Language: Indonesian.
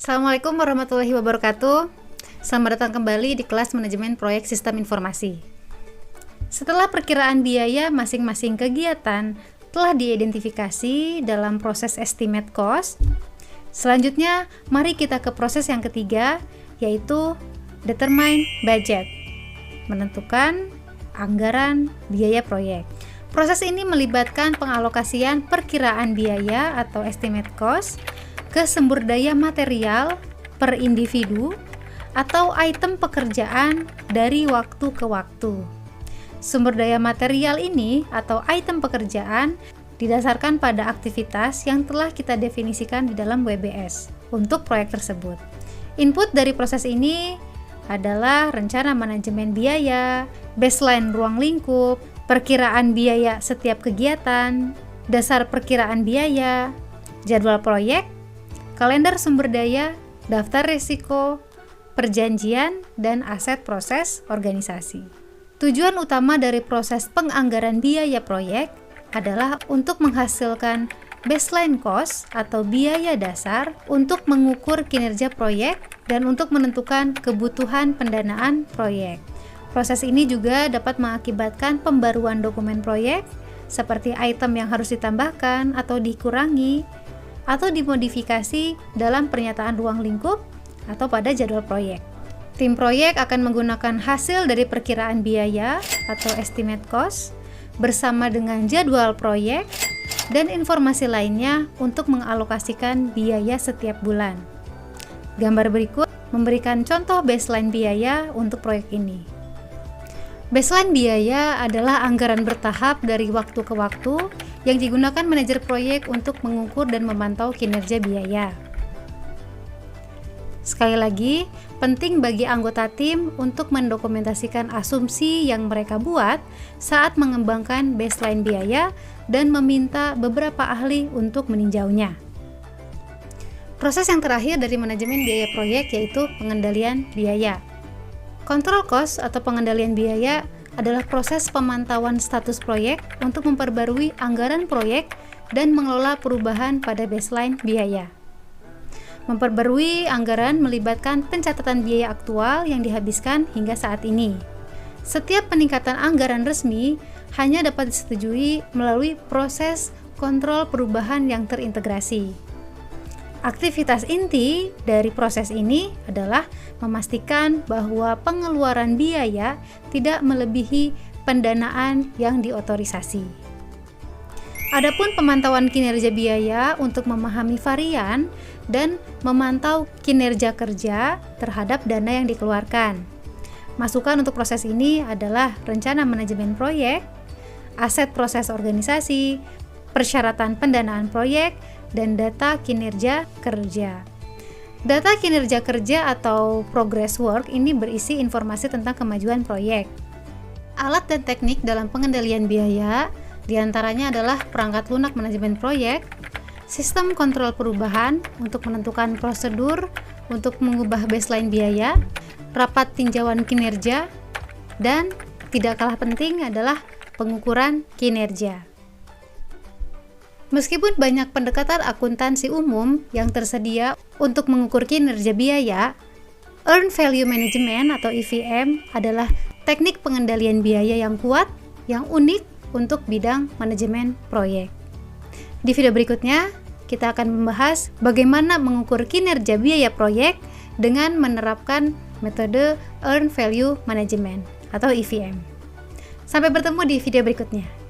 Assalamualaikum warahmatullahi wabarakatuh. Selamat datang kembali di kelas manajemen proyek sistem informasi. Setelah perkiraan biaya masing-masing kegiatan telah diidentifikasi dalam proses estimate cost, selanjutnya mari kita ke proses yang ketiga, yaitu determine budget, menentukan anggaran biaya proyek. Proses ini melibatkan pengalokasian perkiraan biaya atau estimate cost ke sumber daya material per individu atau item pekerjaan dari waktu ke waktu. Sumber daya material ini atau item pekerjaan didasarkan pada aktivitas yang telah kita definisikan di dalam WBS untuk proyek tersebut. Input dari proses ini adalah rencana manajemen biaya, baseline ruang lingkup, perkiraan biaya setiap kegiatan, dasar perkiraan biaya, jadwal proyek, kalender sumber daya, daftar risiko, perjanjian, dan aset proses organisasi. Tujuan utama dari proses penganggaran biaya proyek adalah untuk menghasilkan baseline cost atau biaya dasar untuk mengukur kinerja proyek dan untuk menentukan kebutuhan pendanaan proyek. Proses ini juga dapat mengakibatkan pembaruan dokumen proyek seperti item yang harus ditambahkan atau dikurangi atau dimodifikasi dalam pernyataan ruang lingkup atau pada jadwal proyek. Tim proyek akan menggunakan hasil dari perkiraan biaya atau estimate cost bersama dengan jadwal proyek dan informasi lainnya untuk mengalokasikan biaya setiap bulan. Gambar berikut memberikan contoh baseline biaya untuk proyek ini. Baseline biaya adalah anggaran bertahap dari waktu ke waktu yang digunakan manajer proyek untuk mengukur dan memantau kinerja biaya. Sekali lagi, penting bagi anggota tim untuk mendokumentasikan asumsi yang mereka buat saat mengembangkan baseline biaya dan meminta beberapa ahli untuk meninjaunya. Proses yang terakhir dari manajemen biaya proyek yaitu pengendalian biaya. Control cost atau pengendalian biaya adalah proses pemantauan status proyek untuk memperbarui anggaran proyek dan mengelola perubahan pada baseline biaya. Memperbarui anggaran melibatkan pencatatan biaya aktual yang dihabiskan hingga saat ini. Setiap peningkatan anggaran resmi hanya dapat disetujui melalui proses kontrol perubahan yang terintegrasi. Aktivitas inti dari proses ini adalah memastikan bahwa pengeluaran biaya tidak melebihi pendanaan yang diotorisasi. Adapun pemantauan kinerja biaya untuk memahami varian dan memantau kinerja kerja terhadap dana yang dikeluarkan. Masukan untuk proses ini adalah rencana manajemen proyek, aset proses organisasi, persyaratan pendanaan proyek, dan data kinerja kerja. Data kinerja kerja atau progress work ini berisi informasi tentang kemajuan proyek. Alat dan teknik dalam pengendalian biaya diantaranya adalah perangkat lunak manajemen proyek, sistem kontrol perubahan untuk menentukan prosedur untuk mengubah baseline biaya, rapat tinjauan kinerja, dan tidak kalah penting adalah pengukuran kinerja. Meskipun banyak pendekatan akuntansi umum yang tersedia untuk mengukur kinerja biaya, Earned Value Management atau EVM adalah teknik pengendalian biaya yang kuat, yang unik untuk bidang manajemen proyek. Di video berikutnya, kita akan membahas bagaimana mengukur kinerja biaya proyek dengan menerapkan metode Earned Value Management atau EVM. Sampai bertemu di video berikutnya.